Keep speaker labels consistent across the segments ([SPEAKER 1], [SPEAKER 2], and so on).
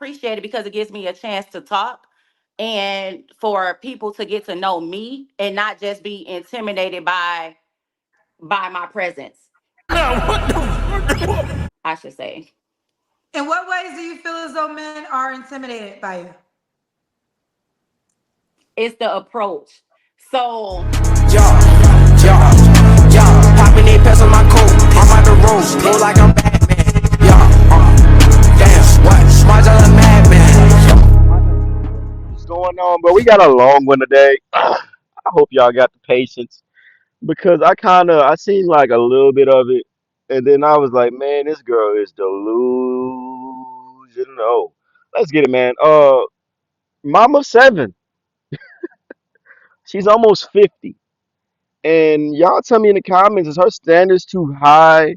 [SPEAKER 1] appreciate it because it gives me a chance to talk and for people to get to know me and not just be intimidated by my presence, I should say.
[SPEAKER 2] In what ways do you feel as though men are intimidated by you?
[SPEAKER 1] It's the approach. So
[SPEAKER 3] Yeah, yeah, yeah. Popping they pets on my coat. I'm on the road, flow like I'm Batman. Yeah, damn, what? Smart as a madman.
[SPEAKER 4] What's going on, bro? We got a long one today. I hope y'all got the patience because I seen like a little bit of it, and then I was like, man, this girl is delusional. Let's get it, man. Mama Seven, she's almost 50, and y'all tell me in the comments, is her standards too high,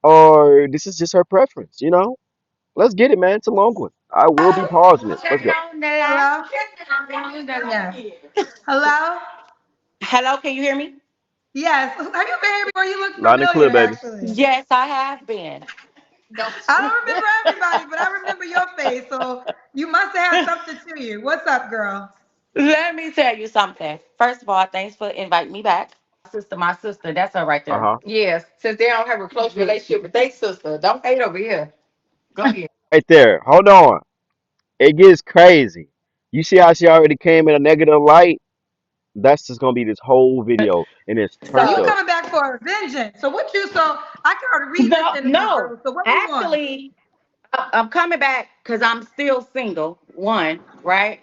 [SPEAKER 4] or this is just her preference? Let's get it, man. It's a long one. I will be pausing it. Let's go.
[SPEAKER 2] Hello? Yes. Hello?
[SPEAKER 1] hello, can you hear me?
[SPEAKER 2] Yes. Have you been here before? You look
[SPEAKER 4] Loud and clear,
[SPEAKER 2] familiar,
[SPEAKER 4] baby.
[SPEAKER 2] actually.
[SPEAKER 1] Yes, I have been.
[SPEAKER 2] I don't remember everybody, but I remember your face. So you must have had something to you. What's up, girl?
[SPEAKER 1] Let me tell you something. First of all, thanks for inviting me back. My sister, that's her right
[SPEAKER 4] Uh
[SPEAKER 1] there.
[SPEAKER 4] huh.
[SPEAKER 1] Yes, since they don't have a close relationship with their sister, don't hate over here. Go ahead.
[SPEAKER 4] Right there. Hold on. It gets crazy. You see how she already came in a negative light? That's just gonna be this whole video, and it's
[SPEAKER 2] So
[SPEAKER 4] turned
[SPEAKER 2] you
[SPEAKER 1] So
[SPEAKER 4] up.
[SPEAKER 2] coming back for a vengeance. So what you so I can already read this
[SPEAKER 1] no,
[SPEAKER 2] in the
[SPEAKER 1] no.
[SPEAKER 2] room. So what we want?
[SPEAKER 1] Actually, I'm coming back because I'm still single. One, right?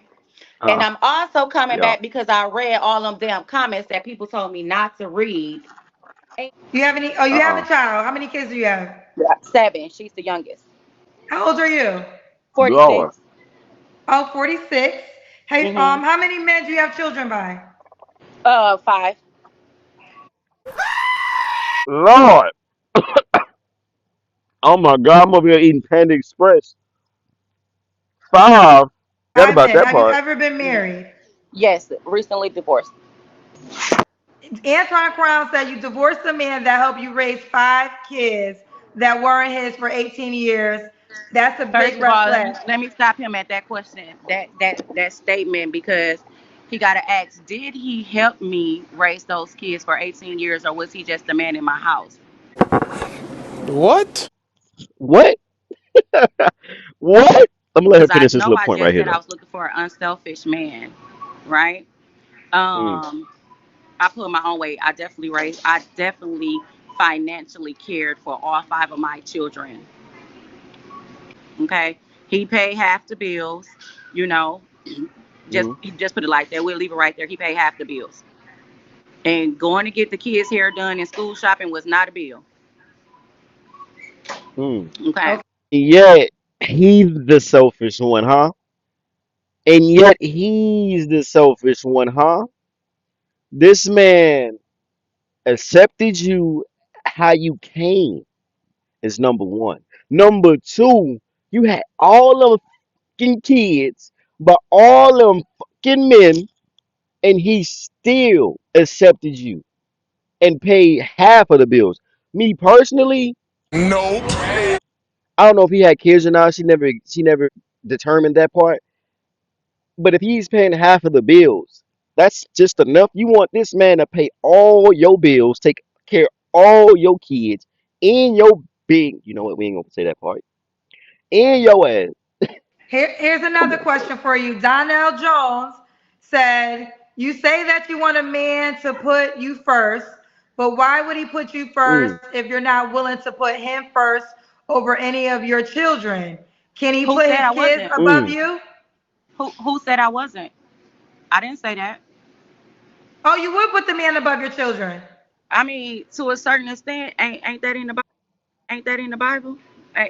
[SPEAKER 1] And
[SPEAKER 4] Uh,
[SPEAKER 1] I'm also coming
[SPEAKER 4] yeah.
[SPEAKER 1] back because I read all them damn comments that people told me not to read.
[SPEAKER 2] You have any you have a
[SPEAKER 4] Uh.
[SPEAKER 2] child. How many kids do you have?
[SPEAKER 1] Seven. She's the youngest.
[SPEAKER 2] How old are you?
[SPEAKER 4] Lord.
[SPEAKER 1] 46.
[SPEAKER 2] Oh, 46. Hey,
[SPEAKER 1] Mm-hmm.
[SPEAKER 2] how many men do you have children by?
[SPEAKER 1] Five.
[SPEAKER 4] Lord. Oh my God. I'm over here eating Panda Express. Five. Forgot
[SPEAKER 2] Five
[SPEAKER 4] about
[SPEAKER 2] men.
[SPEAKER 4] that
[SPEAKER 2] Have you
[SPEAKER 4] part.
[SPEAKER 2] ever been
[SPEAKER 1] Mhm.
[SPEAKER 2] married?
[SPEAKER 1] Yes, recently divorced.
[SPEAKER 2] Antoine Crown said you divorced a man that helped you raise five kids that weren't his for 18 years. That's a
[SPEAKER 1] First
[SPEAKER 2] big
[SPEAKER 1] of
[SPEAKER 2] red
[SPEAKER 1] all,
[SPEAKER 2] flag.
[SPEAKER 1] let me stop him at that question, that statement, because he got to ask: did he help me raise those kids for 18 years, or was he just a man in my house?
[SPEAKER 5] What?
[SPEAKER 4] What? What? I'm gonna let her
[SPEAKER 1] Because I
[SPEAKER 4] finish this
[SPEAKER 1] know
[SPEAKER 4] little
[SPEAKER 1] I
[SPEAKER 4] point right
[SPEAKER 1] just
[SPEAKER 4] here,
[SPEAKER 1] said I
[SPEAKER 4] though.
[SPEAKER 1] was looking for an unselfish man, right?
[SPEAKER 4] Mm,
[SPEAKER 1] Um, I put my own weight. I definitely financially cared for all five of my children. Okay, he paid half the bills. You know, just
[SPEAKER 4] mm,
[SPEAKER 1] he just put it like that. We'll leave it right there. He paid half the bills. And going to get the kids' hair done and school shopping was not a bill.
[SPEAKER 4] mm.
[SPEAKER 1] Okay.
[SPEAKER 2] Okay.
[SPEAKER 4] Yet he's the selfish one, huh? And yet he's the selfish one, huh? This man accepted you how you came is number one. Number two, you had all them fucking kids, but all them fucking men, and he still accepted you and paid half of the bills. Me personally,
[SPEAKER 5] Nope.
[SPEAKER 4] I don't know if he had kids or not. She never determined that part. But if he's paying half of the bills, that's just enough. You want this man to pay all your bills, take care of all your kids, in your big, you know what, we ain't gonna say that part, in your ass.
[SPEAKER 2] Here's
[SPEAKER 4] Come
[SPEAKER 2] another
[SPEAKER 4] on, man.
[SPEAKER 2] question for you. Donnell Jones said, you say that you want a man to put you first, but why would he put you first
[SPEAKER 4] Mm,
[SPEAKER 2] if you're not willing to put him first over any of your children? Can he
[SPEAKER 1] Who
[SPEAKER 2] put
[SPEAKER 1] said
[SPEAKER 2] his
[SPEAKER 1] I
[SPEAKER 2] kids
[SPEAKER 1] wasn't?
[SPEAKER 2] above
[SPEAKER 4] mm.
[SPEAKER 2] you?
[SPEAKER 1] Who said I wasn't? I didn't say that.
[SPEAKER 2] Oh, you would put the man above your children.
[SPEAKER 1] I mean, to a certain extent, ain't that in the Bible? Ain't that in the Bible?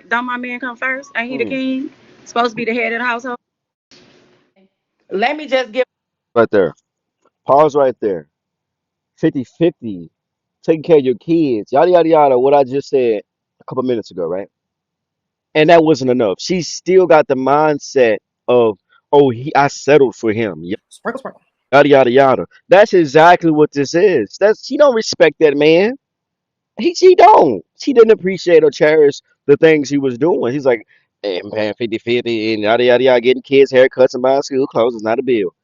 [SPEAKER 1] Don't my man come first? Ain't he the
[SPEAKER 4] Mm.
[SPEAKER 1] king? Supposed to be the head of the household? Let me just give.
[SPEAKER 4] Right there. Pause right there. 50-50. Taking care of your kids. Yada yada yada. What I just said a couple minutes ago, right? And that wasn't enough. She still got the mindset of, oh, I settled for him.
[SPEAKER 2] Sprinkle, sprinkle.
[SPEAKER 4] Yada yada yada. That's exactly what this is. That's She don't respect that man. She don't. She didn't appreciate or cherish the things he was doing. He's like, And paying 50/50 and yada yada yada, getting kids haircuts and buying school clothes is not a bill.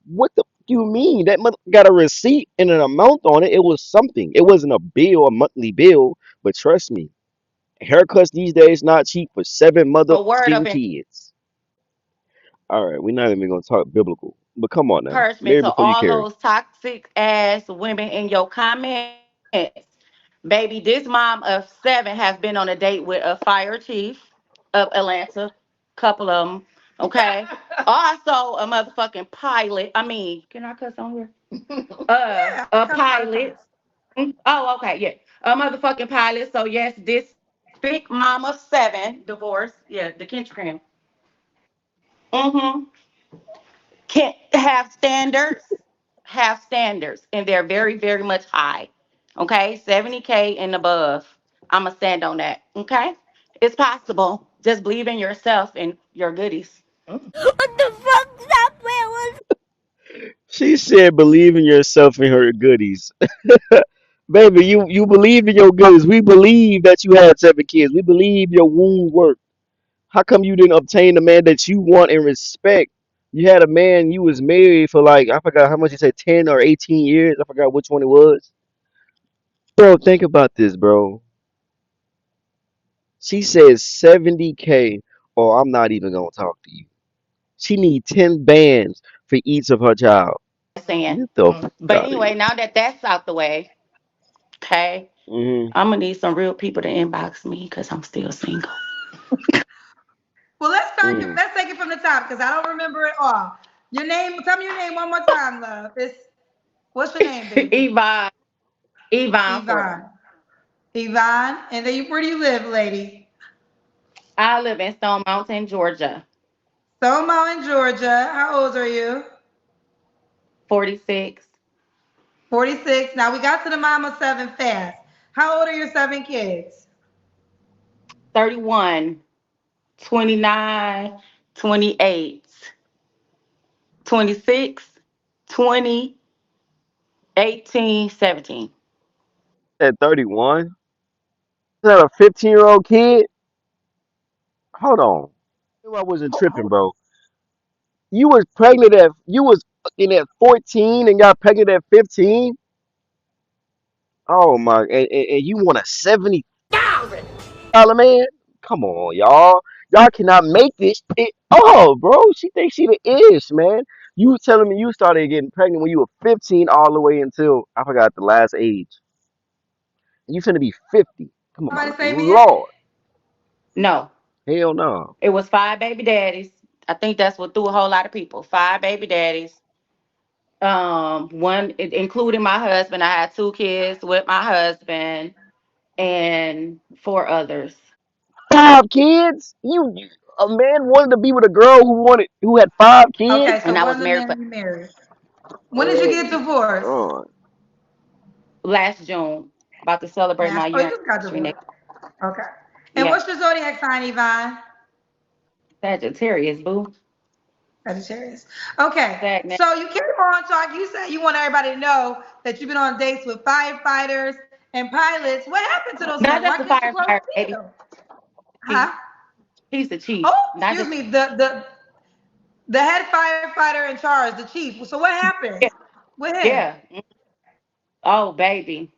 [SPEAKER 4] What the you mean? That mother got a receipt and an amount on it. It was something. It wasn't a bill, a monthly bill. But trust me, haircuts these days not cheap for seven
[SPEAKER 1] A word of
[SPEAKER 4] motherfucking kids. All right, we're not even gonna talk biblical, but come on now,
[SPEAKER 1] encouragement
[SPEAKER 4] marry
[SPEAKER 1] to
[SPEAKER 4] before you
[SPEAKER 1] all
[SPEAKER 4] carry.
[SPEAKER 1] those toxic ass women in your comments. Baby, this mom of 7 has been on a date with a fire chief of Atlanta, couple of them. Okay. Also, a motherfucking pilot. I mean, can I cuss on here?
[SPEAKER 2] Yeah, I
[SPEAKER 1] A
[SPEAKER 2] cuss all the time.
[SPEAKER 1] pilot. Oh, okay, yeah. A motherfucking pilot. So yes, this big mom of 7, divorced. Yeah, the Kinch. Mm-hmm. Can have standards, and they're very, very much high. Okay, 70K and above. I'ma stand on that. Okay, it's possible. Just believe in yourself and your goodies.
[SPEAKER 4] She said, "Believe in yourself and her goodies." Baby, you believe in your goodies. We believe that you had 7 kids. We believe your womb worked. How come you didn't obtain the man that you want and respect? You had a man you was married for like I forgot how much you said 10 or 18 years. I forgot which one it was. Bro, think about this, bro. She says 70K or I'm not even gonna talk to you. She need 10 bands for each of her child.
[SPEAKER 1] Saying,
[SPEAKER 4] Get the fuck
[SPEAKER 1] but
[SPEAKER 4] out of here.
[SPEAKER 1] anyway, now that that's out the way, okay,
[SPEAKER 4] Hmm.
[SPEAKER 1] I'm gonna need some real people to inbox me because I'm still single.
[SPEAKER 2] Well, let's start.
[SPEAKER 4] Mm.
[SPEAKER 2] Let's take it from the top because I don't remember it all. Your name. Tell me your name one more time, love. It's what's your name, baby?
[SPEAKER 1] Yvonne, Yvonne Porter.
[SPEAKER 2] Yvonne. Yvonne. And then where do you live, lady?
[SPEAKER 1] I live in Stone Mountain, Georgia.
[SPEAKER 2] Soma in Georgia. How old are you?
[SPEAKER 1] 46,
[SPEAKER 2] 46. Now we got to the mama seven fast. How old are your 7 kids?
[SPEAKER 1] 31, 29, 28, 26, 20, 18, 17.
[SPEAKER 4] At 31? Is that a 15-year-old kid? Hold on. I wasn't tripping, bro. You was fucking at 14 and got pregnant at 15? Oh my, and you want a $70,000 man? Come on, y'all. Y'all cannot make this shit. Oh, bro, she thinks she the ish, man. You telling me you started getting pregnant when you were 15 all the way until I forgot the last age. You finna be 50. Come on,
[SPEAKER 2] Somebody say me in?
[SPEAKER 4] Lord.
[SPEAKER 1] No,
[SPEAKER 4] Hell no.
[SPEAKER 1] it was 5 baby daddies. I think that's what threw a whole lot of people. 5 baby daddies. One, including my husband. I had 2 kids with my husband and 4 others.
[SPEAKER 4] 5 kids? A man wanted to be with a girl who had five
[SPEAKER 2] Okay,
[SPEAKER 4] kids?
[SPEAKER 2] so
[SPEAKER 1] And I
[SPEAKER 2] one
[SPEAKER 1] was
[SPEAKER 2] of the
[SPEAKER 1] married
[SPEAKER 2] men
[SPEAKER 1] for
[SPEAKER 2] you married. When did you
[SPEAKER 4] Oh
[SPEAKER 2] get
[SPEAKER 4] my
[SPEAKER 2] divorced?
[SPEAKER 4] God.
[SPEAKER 1] last June. About to celebrate my
[SPEAKER 2] Last. Oh,
[SPEAKER 1] year
[SPEAKER 2] you just got
[SPEAKER 1] anniversary next.
[SPEAKER 2] divorced. Okay. And
[SPEAKER 1] Yeah,
[SPEAKER 2] what's your zodiac sign, Yvonne?
[SPEAKER 1] Sagittarius, boo.
[SPEAKER 2] Sagittarius. Okay.
[SPEAKER 1] Sag now.
[SPEAKER 2] So you came on talk. You said you want everybody to know that you've been on dates with firefighters and pilots. What happened to those
[SPEAKER 1] Not
[SPEAKER 2] men?
[SPEAKER 1] just
[SPEAKER 2] Why
[SPEAKER 1] the
[SPEAKER 2] couldn't you close
[SPEAKER 1] firefighter,
[SPEAKER 2] the
[SPEAKER 1] baby.
[SPEAKER 2] deal?
[SPEAKER 1] Chief.
[SPEAKER 2] Huh?
[SPEAKER 1] He's the chief.
[SPEAKER 2] Oh,
[SPEAKER 1] Not
[SPEAKER 2] excuse
[SPEAKER 1] just
[SPEAKER 2] me. The head firefighter in charge, the chief. So what happened
[SPEAKER 1] yeah,
[SPEAKER 2] with him?
[SPEAKER 1] yeah. Oh, baby.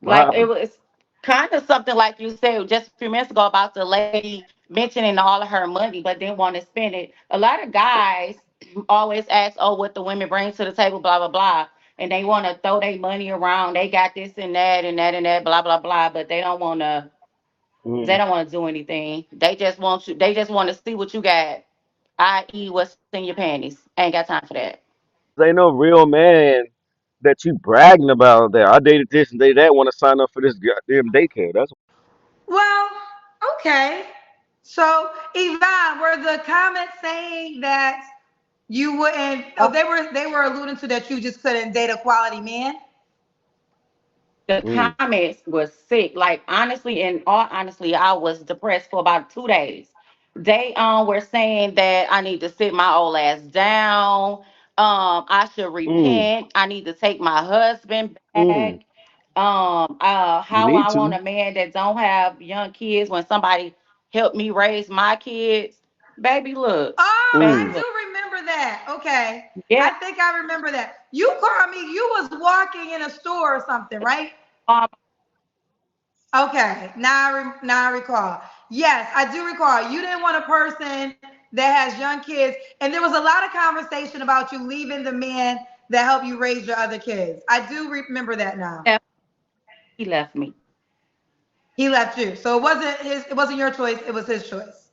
[SPEAKER 4] What
[SPEAKER 1] Like it
[SPEAKER 4] happened?
[SPEAKER 1] was kind of something like you said just a few minutes ago about the lady mentioning all of her money, but didn't want to spend it. A lot of guys always ask, "Oh, what the women bring to the table?" Blah blah blah, and they want to throw their money around. They got this and that and that and that. Blah blah blah, but they don't want to. They
[SPEAKER 4] Mm.
[SPEAKER 1] don't want to do anything. They just want you. They just want to see what you got, i.e., what's in your panties. Ain't got time for that.
[SPEAKER 4] Cause ain't no real man that you bragging about that I dated this and dated that want to sign up for this goddamn daycare. That's
[SPEAKER 2] Well, okay. So Yvonne, were the comments saying that you wouldn't? Oh, they were alluding to that you just couldn't date a quality man.
[SPEAKER 1] The
[SPEAKER 4] mm.
[SPEAKER 1] comments was sick. Like honestly, in all honesty, I was depressed for about 2 days. They were saying that I need to sit my old ass down. I should
[SPEAKER 4] Mm.
[SPEAKER 1] repent. I need to take my husband
[SPEAKER 4] Mm.
[SPEAKER 1] back.
[SPEAKER 4] You
[SPEAKER 1] How
[SPEAKER 4] need
[SPEAKER 1] I want
[SPEAKER 4] to.
[SPEAKER 1] a man that don't have young kids when somebody. help me raise my kids. Baby, look.
[SPEAKER 2] Oh,
[SPEAKER 1] Baby,
[SPEAKER 2] I
[SPEAKER 4] Mm.
[SPEAKER 1] look.
[SPEAKER 2] do remember that. Okay.
[SPEAKER 1] Yeah.
[SPEAKER 2] I think I remember that. You called me, you was walking in a store or something, right?
[SPEAKER 1] Um,
[SPEAKER 2] Okay. Now I recall. Yes, I do recall. You didn't want a person that has young kids. And there was a lot of conversation about you leaving the man that helped you raise your other kids. I do remember that now.
[SPEAKER 1] left- he left me.
[SPEAKER 2] He left you. So it wasn't your choice, it was his choice.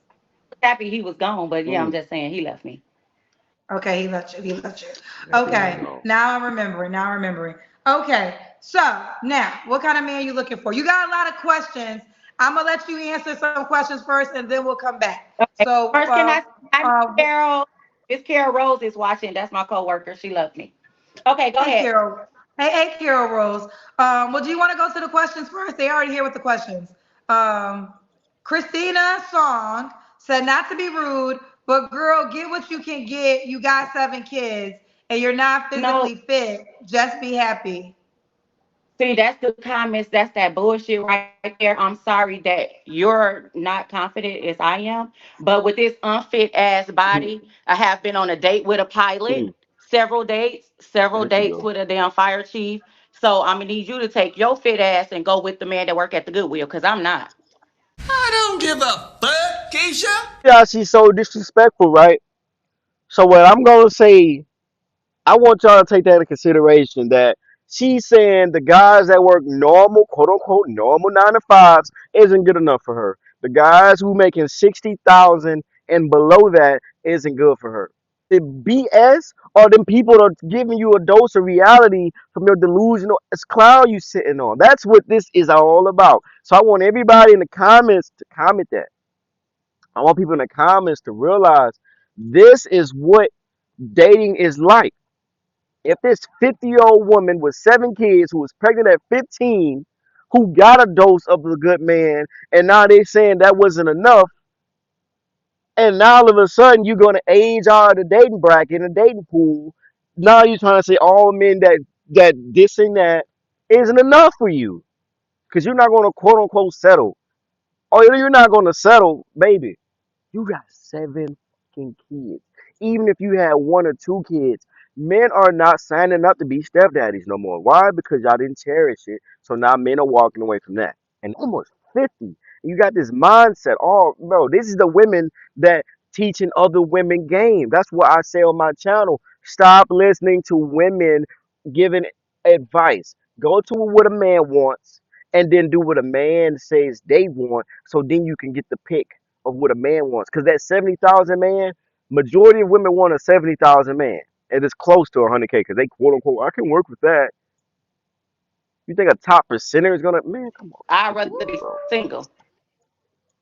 [SPEAKER 1] Happy he was gone, but yeah, I'm
[SPEAKER 4] Mm.
[SPEAKER 1] just saying he left me.
[SPEAKER 2] Okay, he left you. He left you.
[SPEAKER 4] Happy he was
[SPEAKER 2] Okay,
[SPEAKER 4] gone.
[SPEAKER 2] now I'm remembering. Now I'm remembering. Okay, so now what kind of man you looking for? You got a lot of questions. I'm gonna let you answer some questions first, and then we'll come back.
[SPEAKER 1] Okay.
[SPEAKER 2] So,
[SPEAKER 1] First, can I say hi, Miss
[SPEAKER 2] uh,
[SPEAKER 1] Carol? Miss Carol Rose is watching. That's my coworker. She loves me. Okay, go
[SPEAKER 2] hey
[SPEAKER 1] ahead.
[SPEAKER 2] Carol. Hey Carol Rose. Well, do you want to go to the questions first? They already here with the questions. Um, Christina Song said, not to be rude, but girl, get what you can get. You got 7 kids, and you're not
[SPEAKER 1] No,
[SPEAKER 2] physically fit. Just be happy.
[SPEAKER 1] see, that's the comments. That's that bullshit right there. I'm sorry that you're not confident as I am, but with this unfit ass body, I have been on a date with a pilot,
[SPEAKER 4] Mm.
[SPEAKER 1] several
[SPEAKER 4] There she
[SPEAKER 1] dates
[SPEAKER 4] go.
[SPEAKER 1] with a damn fire chief. So I'm gonna need you to take your fit ass and go with the man that work at the Goodwill, cause I'm not.
[SPEAKER 3] I don't give a fuck, Keisha.
[SPEAKER 4] Yeah, she's so disrespectful, right? So what I'm gonna say, I want y'all to take that into consideration that she's saying the guys that work normal, quote unquote, normal 9 to 5s isn't good enough for her. The guys who making 60,000 and below that isn't good for her. The BS or them people are giving you a dose of reality from your delusional cloud you sitting on. That's what this is all about. So I want everybody in the comments to comment that. I want people in the comments to realize this is what dating is like. If this 50-year-old woman with 7 kids who was pregnant at 15, who got a dose of the good man, and now they saying that wasn't enough, and now all of a sudden you're gonna age out of the dating bracket and the dating pool. Now you're trying to say all men that this and that isn't enough for you because you're not gonna quote unquote settle. Oh, you're not gonna settle, baby. You got 7 fucking kids. Even if you had 1 or 2 kids, men are not signing up to be stepdaddies no more. Why? Because y'all didn't cherish it. So now men are walking away from that. And almost 50. You got this mindset. Oh, bro, this is the women that teaching other women game. That's what I say on my channel. Stop listening to women giving advice. Go to what a man wants and then do what a man says they want so then you can get the pick of what a man wants. Because that 70,000 man, majority of women want a 70,000 man. And it's close to 100K because they quote unquote, I can work with that. You think a top percenter is gonna, man, come on,
[SPEAKER 1] I'd
[SPEAKER 4] get
[SPEAKER 1] rather
[SPEAKER 4] your
[SPEAKER 1] be
[SPEAKER 4] bro.
[SPEAKER 1] single.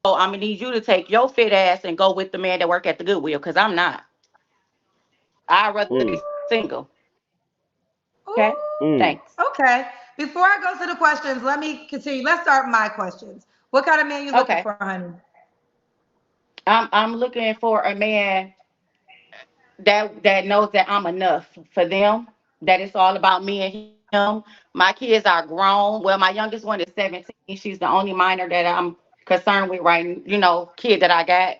[SPEAKER 1] So I'm gonna need you to take your fit ass and go with the man that work at the Goodwill, cause I'm not. I'd rather be
[SPEAKER 4] Mm,
[SPEAKER 1] single. Okay.
[SPEAKER 2] Ooh,
[SPEAKER 4] mm.
[SPEAKER 1] Thanks.
[SPEAKER 2] okay. Before I go to the questions, let me continue. Let's start my questions. What kind of man you looking
[SPEAKER 1] Okay.
[SPEAKER 2] for, honey?
[SPEAKER 1] I'm looking for a man that knows that I'm enough for them. That it's all about me and him. My kids are grown. Well, my youngest one is 17. She's the only minor that I'm concerned with right, kid that I got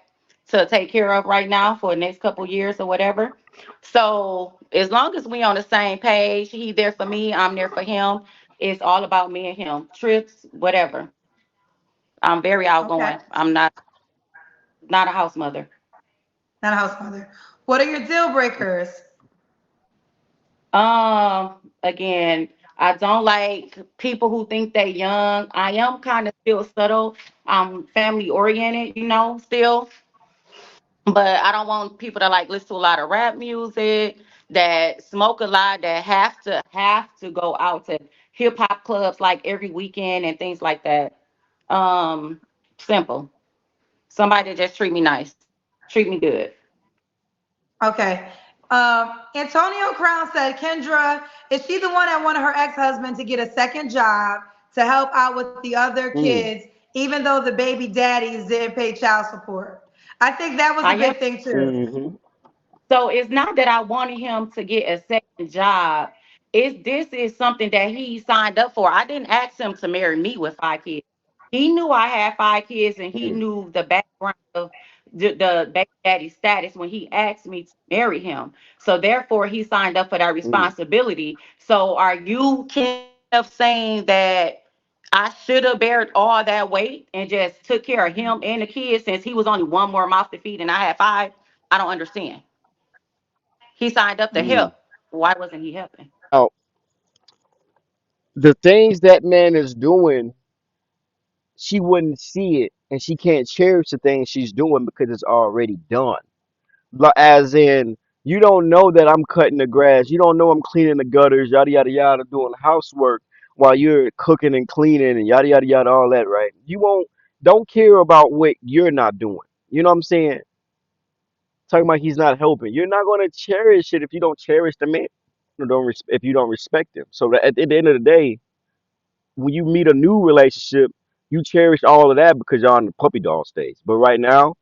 [SPEAKER 1] to take care of right now for the next couple years or whatever. So as long as we on the same page, he there for me, I'm there for him. It's all about me and him. Trips, whatever. I'm very
[SPEAKER 2] Okay.
[SPEAKER 1] outgoing. I'm not a house mother.
[SPEAKER 2] Not a house mother. What are your deal breakers?
[SPEAKER 1] Again, I don't like people who think they young. I am kind of still subtle. I'm family oriented, still. But I don't want people to like listen to a lot of rap music, that smoke a lot, that have to go out to hip hop clubs like every weekend and things like that. Um, Simple. Somebody that just treat me nice, treat me good.
[SPEAKER 2] Okay. Antonio Crown said, Kendra, is she the one that wanted her ex-husband to get a second job to help out with the other
[SPEAKER 4] Mm.
[SPEAKER 2] kids, even though the baby daddies didn't pay child support? I think that was a
[SPEAKER 1] I am.
[SPEAKER 2] big thing too.
[SPEAKER 4] Mm-hmm.
[SPEAKER 1] So it's not that I wanted him to get a second job. This is something that he signed up for. I didn't ask him to marry me with 5 kids. He knew I had 5 kids and he
[SPEAKER 4] Mm.
[SPEAKER 1] knew the back. background of the baby daddy status when he asked me to marry him. So therefore, he signed up for that
[SPEAKER 4] Mm.
[SPEAKER 1] responsibility. So are you kind of saying that I should have bared all that weight and just took care of him and the kids since he was only one more mouth to feed and I had five? I don't understand. He signed up to
[SPEAKER 4] Mm.
[SPEAKER 1] help. Why wasn't he helping?
[SPEAKER 4] Now, the things that man is doing, she wouldn't see it, and she can't cherish the things she's doing because it's already done. As in, you don't know that I'm cutting the grass. You don't know I'm cleaning the gutters, yada yada yada, doing housework while you're cooking and cleaning and yada yada yada, all that, right? You won't don't care about what you're not doing. You know what I'm saying? Talking about he's not helping. You're not gonna cherish it if you don't cherish the man. If you don't respect him. So that at the end of the day, when you meet a new relationship, you cherish all of that because y'all in the puppy dog stage. But right now,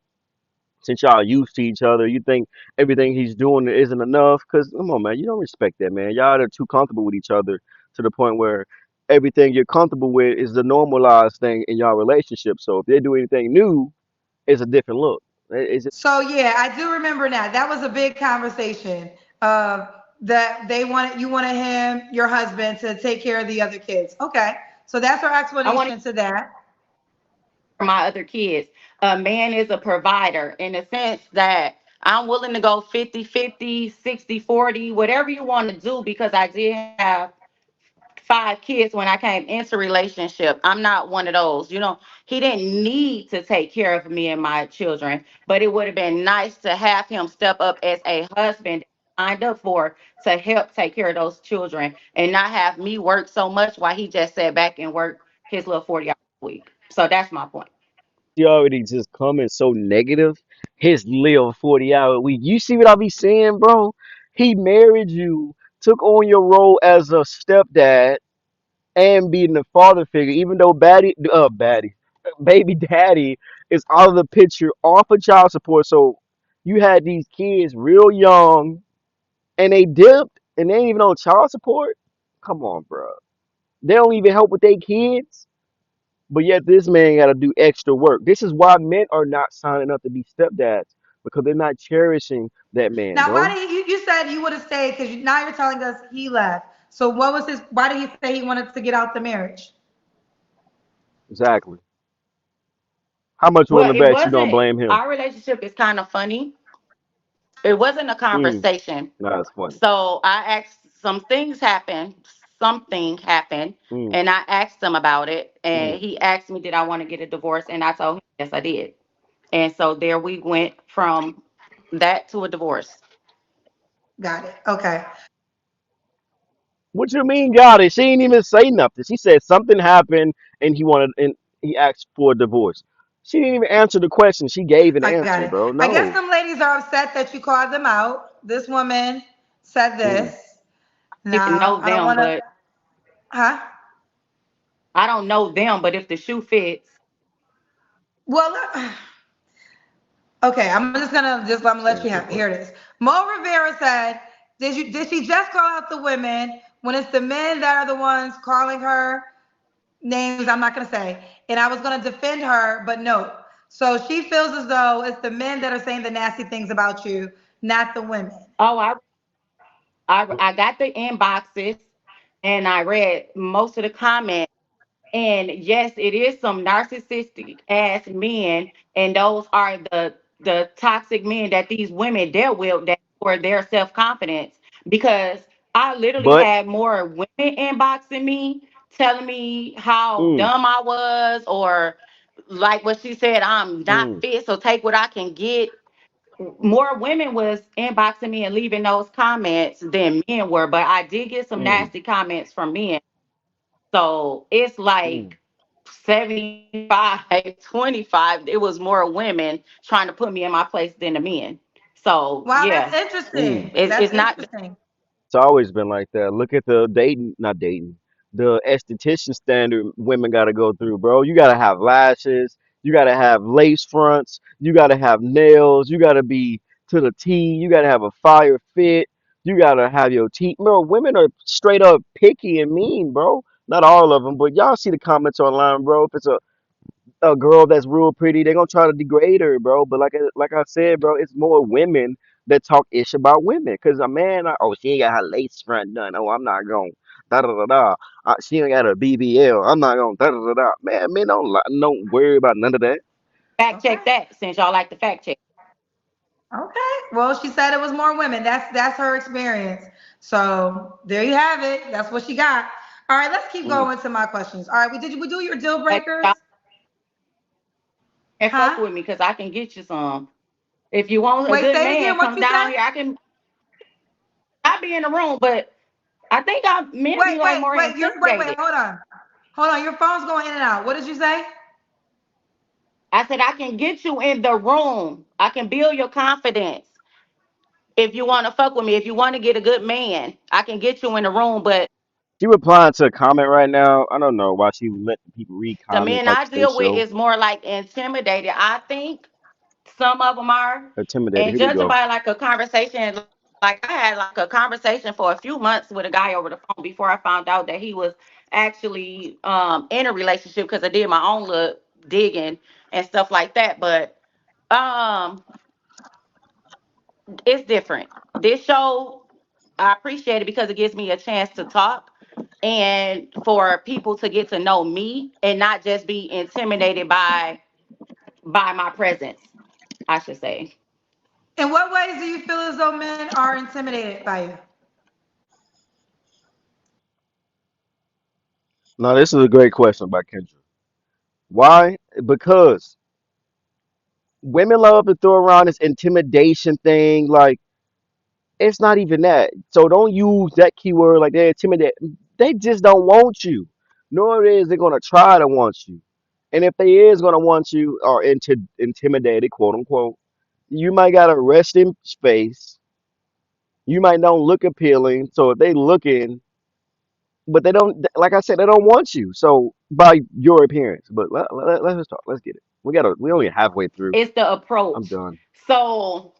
[SPEAKER 4] since y'all used to each other, you think everything he's doing isn't enough. Cause come on, man, you don't respect that, man. Y'all are too comfortable with each other to the point where everything you're comfortable with is the normalized thing in y'all relationship. So if they do anything new, it's a different look. It's just,
[SPEAKER 2] So yeah, I do remember now. That was a big conversation. That they wanted you wanted him, your husband, to take care of the other kids. Okay, so that's our
[SPEAKER 1] I want
[SPEAKER 2] explanation to that.
[SPEAKER 1] for my other kids. A man is a provider in the sense that I'm willing to go 50-50, 60-40, whatever you want to do because I did have five kids when I came into relationship. I'm not one of those. He didn't need to take care of me and my children, but it would have been nice to have him step up as a husband signed up for to help take care of those children and not have me work so much while he just sat back and worked his little 40 hours a week. So that's my point.
[SPEAKER 4] he already just coming so negative. His live 40-hour week. You see what I be saying, bro? He married you, took on your role as a stepdad and being the father figure, even though baby daddy is out of the picture, off of child support. So you had these kids real young, and they dipped, and they ain't even on child support. Come on, bro. They don't even help with their kids, but yet this man got to do extra work. This is why men are not signing up to be stepdads because they're not cherishing that man,
[SPEAKER 2] Now, why
[SPEAKER 4] bro.
[SPEAKER 2] did you said you would have stayed because now you're telling us he left. So what was his? Why did he say he wanted to get out the marriage?
[SPEAKER 4] Exactly. How much you willing
[SPEAKER 1] Well,
[SPEAKER 4] to
[SPEAKER 1] it
[SPEAKER 4] bet you don't
[SPEAKER 1] wasn't,
[SPEAKER 4] blame him?
[SPEAKER 1] our relationship is kind of funny. It wasn't a
[SPEAKER 4] Mm,
[SPEAKER 1] conversation.
[SPEAKER 4] nah, it's funny.
[SPEAKER 1] So I asked, something happened,
[SPEAKER 4] Mm,
[SPEAKER 1] and I asked him about it.
[SPEAKER 4] mm.
[SPEAKER 1] And he asked me, did I want to get a divorce? And I told him, yes, I did. And so there we went from that to a divorce.
[SPEAKER 2] Got it. Okay.
[SPEAKER 4] What you mean, got it? She ain't even say nothing. She said something happened and he asked for a divorce. She didn't even answer the question. She gave an
[SPEAKER 2] I got
[SPEAKER 4] answer,
[SPEAKER 2] it.
[SPEAKER 4] bro.
[SPEAKER 2] I guess
[SPEAKER 4] No.
[SPEAKER 2] some ladies are upset that you called them out. This woman said
[SPEAKER 4] Mm.
[SPEAKER 2] this.
[SPEAKER 1] I don't even
[SPEAKER 2] Now,
[SPEAKER 1] know
[SPEAKER 2] I don't
[SPEAKER 1] them,
[SPEAKER 2] want to,
[SPEAKER 1] but
[SPEAKER 2] huh?
[SPEAKER 1] I don't know them. But if the shoe fits,
[SPEAKER 2] Well, okay, I'm gonna let you hear this. Mo Rivera said, did she just call out the women when it's the men that are the ones calling her names I'm not gonna say, and I was gonna defend her, but no. So she feels as though it's the men that are saying the nasty things about you, not the women.
[SPEAKER 1] oh, I got the inboxes and I read most of the comments. And yes, it is some narcissistic ass men, and those are the toxic men that these women dealt with that for their self confidence. Because I literally
[SPEAKER 4] But
[SPEAKER 1] had more women inboxing me, telling me how
[SPEAKER 4] mm,
[SPEAKER 1] dumb I was, or like what she said, I'm not
[SPEAKER 4] mm,
[SPEAKER 1] fit, so take what I can get. More women was inboxing me and leaving those comments than men were, but I did get some
[SPEAKER 4] mm,
[SPEAKER 1] nasty comments from men. So it's
[SPEAKER 4] mm,
[SPEAKER 1] like 75-25. It was more women trying to put me in my place than the men. So
[SPEAKER 2] Wow, that's
[SPEAKER 1] yeah,
[SPEAKER 4] mm.
[SPEAKER 2] interesting.
[SPEAKER 1] it's
[SPEAKER 2] That's
[SPEAKER 1] it's not
[SPEAKER 2] interesting.
[SPEAKER 4] It's always been like that. Look at the dating, not dating, the esthetician standard women got to go through, bro. You got to have lashes, you got to have lace fronts, you got to have nails, you got to be to the T, you got to have a fire fit, you got to have your teeth. Bro, women are straight up picky and mean, bro. Not all of them, but y'all see the comments online, bro. If it's a a girl that's real pretty, they're gonna try to degrade her, bro. But like I said, bro, it's more women that talk ish about women. Cause a man, oh, she ain't got her lace front done. Oh, I'm not going da da da da. She ain't got a BBL. I'm not going da da da da. Man, men don't worry about none of that.
[SPEAKER 1] Fact check
[SPEAKER 2] Okay.
[SPEAKER 1] that since y'all like to fact check.
[SPEAKER 2] Okay. Well, she said it was more women. That's her experience. So there you have it. That's what she got. All right, let's keep
[SPEAKER 4] Mm.
[SPEAKER 2] going to my questions. All right, we do your deal
[SPEAKER 1] Like,
[SPEAKER 2] breakers?
[SPEAKER 1] y'all can
[SPEAKER 2] Huh?
[SPEAKER 1] fuck with me because I can get you some. If you want a
[SPEAKER 2] Wait,
[SPEAKER 1] good
[SPEAKER 2] say
[SPEAKER 1] man,
[SPEAKER 2] again what
[SPEAKER 1] come
[SPEAKER 2] you said?
[SPEAKER 1] down here. I be in the room, but I think men be like more
[SPEAKER 2] Wait,
[SPEAKER 1] intimidated.
[SPEAKER 2] hold on. Hold on, your phone's going in and out. What did you say?
[SPEAKER 1] I said I can get you in the room. I can build your confidence. If you want to fuck with me, if you want to get a good man, I can get you in the room. But
[SPEAKER 4] She replying to a comment right now. I don't know why she let the people read
[SPEAKER 1] the
[SPEAKER 4] comments
[SPEAKER 1] men
[SPEAKER 4] like
[SPEAKER 1] I
[SPEAKER 4] it's their
[SPEAKER 1] deal with
[SPEAKER 4] show.
[SPEAKER 1] is more like intimidated. I think some of them are.
[SPEAKER 4] Intimidated.
[SPEAKER 1] And
[SPEAKER 4] Here we
[SPEAKER 1] judging
[SPEAKER 4] go.
[SPEAKER 1] by like a conversation, like I had like a conversation for a few months with a guy over the phone before I found out that he was actually in a relationship because I did my own little digging and stuff like that. But um it's different. This show, I appreciate it because it gives me a chance to talk and for people to get to know me and not just be intimidated by my presence, I should say.
[SPEAKER 2] In what ways do you feel as though men are intimidated by you?
[SPEAKER 4] Now this is a great question by Kendra. Why? Because women love to throw around this intimidation thing. Like it's not even that. So don't use that keyword like they're intimidated. They just don't want you. Nor is they're gonna try to want you. And if they is gonna want you or intimidated, quote unquote, you might got a resting space. You might don't look appealing. So if they looking, but they don't, like I said, they don't want you. So by your appearance. But let's just talk. Let's get it. We only halfway through.
[SPEAKER 1] It's the
[SPEAKER 4] I'm
[SPEAKER 1] approach.
[SPEAKER 4] done.
[SPEAKER 1] So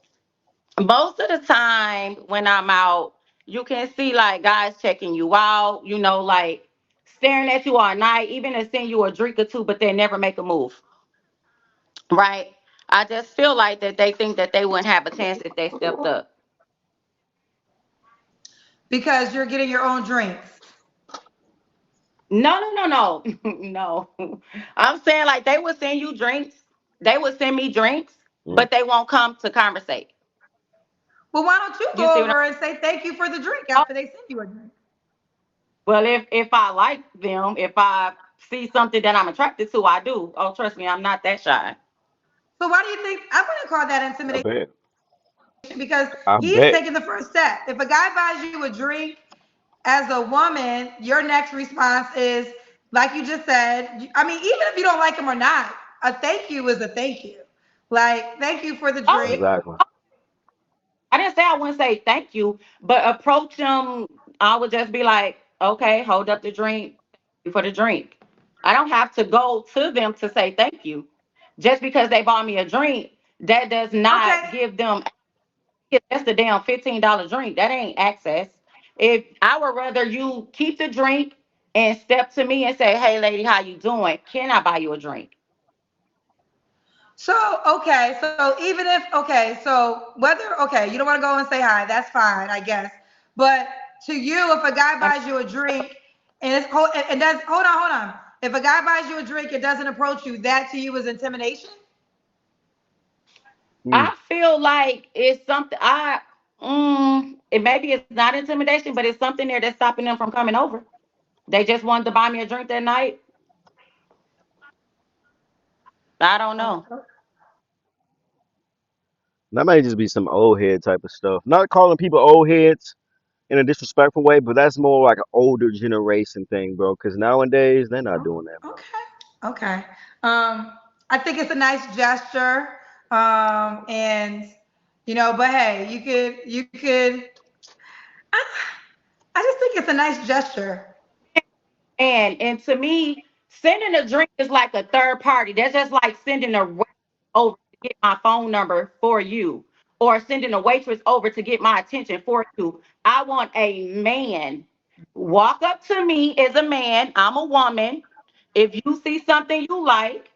[SPEAKER 1] most of the time when I'm out, you can see like guys checking you out, like staring at you all night, even to send you a drink or two, but they never make a move. Right? I just feel like that they think that they wouldn't have a chance if they stepped up.
[SPEAKER 2] Because you're getting your own drinks.
[SPEAKER 1] No, no, no, no. No. I'm saying like they would send you drinks. They would send me drinks,
[SPEAKER 4] Mm.
[SPEAKER 1] but they won't come to conversate.
[SPEAKER 2] Well, why don't you
[SPEAKER 1] You
[SPEAKER 2] go
[SPEAKER 1] see what
[SPEAKER 2] over and say thank you for the drink
[SPEAKER 1] I'm
[SPEAKER 2] after they send you a drink?
[SPEAKER 1] Well, if I like them, if I see something that I'm attracted to, I do. Oh, trust me, I'm not that shy.
[SPEAKER 2] So why do you think I wouldn't call that
[SPEAKER 4] I
[SPEAKER 2] intimidation?
[SPEAKER 4] bet.
[SPEAKER 2] Because
[SPEAKER 4] I
[SPEAKER 2] he's
[SPEAKER 4] bet.
[SPEAKER 2] taking the first step. If a guy buys you a drink as a woman, your next response is, like you just said, I mean, even if you don't like him or not, a thank you is a thank you. Like, thank you for the
[SPEAKER 1] Oh,
[SPEAKER 2] drink.
[SPEAKER 4] Exactly.
[SPEAKER 1] I didn't say I wouldn't say thank you, but approach them. I would just be like, okay, hold up the drink for the drink. I don't have to go to them to say thank you. Just because they bought me a drink, that does
[SPEAKER 2] Okay.
[SPEAKER 1] not give them. That's the damn $15 drink. That ain't access. If I would rather you keep the drink and step to me and say, "Hey, lady, how you doing? Can I buy you a drink?"
[SPEAKER 2] So even if, okay, so whether, okay, you don't want to go and say hi, that's fine, I guess. But to you, if a guy
[SPEAKER 1] I
[SPEAKER 2] buys you a drink and and does, hold on. If a guy buys you a drink and doesn't approach you, that to you is intimidation?
[SPEAKER 4] Mm.
[SPEAKER 1] I feel like it's something. It maybe it's not intimidation, but it's something there that's stopping them from coming over. They just wanted to buy me a drink that night. I don't know.
[SPEAKER 2] Okay.
[SPEAKER 4] That may just be some old head type of stuff. Not calling people old heads in a disrespectful way, but that's more like an older generation thing, bro. Because nowadays they're not
[SPEAKER 2] Oh,
[SPEAKER 4] doing that, bro.
[SPEAKER 2] okay. Okay. I think it's a nice gesture. And but hey, I, I just think it's a nice gesture.
[SPEAKER 1] And to me, sending a drink is like a third party. That's just like sending a waitress over to get my phone number for you, or sending a waitress over to get my attention for you. I want a man walk up to me as a man. I'm a woman. If you see something you like,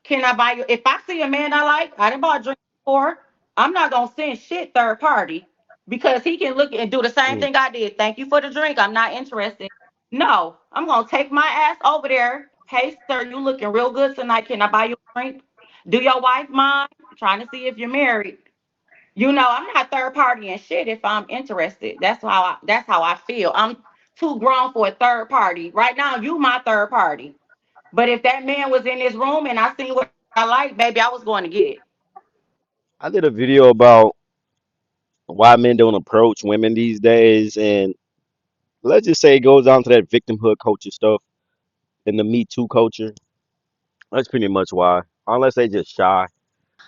[SPEAKER 1] Can I buy you? If I see a man I like, I didn't buy a drink before. I'm not gonna send shit third party because he can look and do the same
[SPEAKER 4] Mm.
[SPEAKER 1] thing I did. Thank you for the drink. I'm not interested. No, I'm gonna take my ass over there. Hey, sir, you looking real good tonight. Can I buy you a drink? Do your wife mind? I'm trying to see if you're married. I'm not third party and shit if I'm interested. That's how I feel. I'm too grown for a third party. Right now, you my third party. But if that man was in this room and I seen what I like, baby, I was going to get it.
[SPEAKER 4] I did a video about why men don't approach women these days, and let's just say it goes down to that victimhood culture stuff and the Me Too culture. That's pretty much why. Unless they just shy.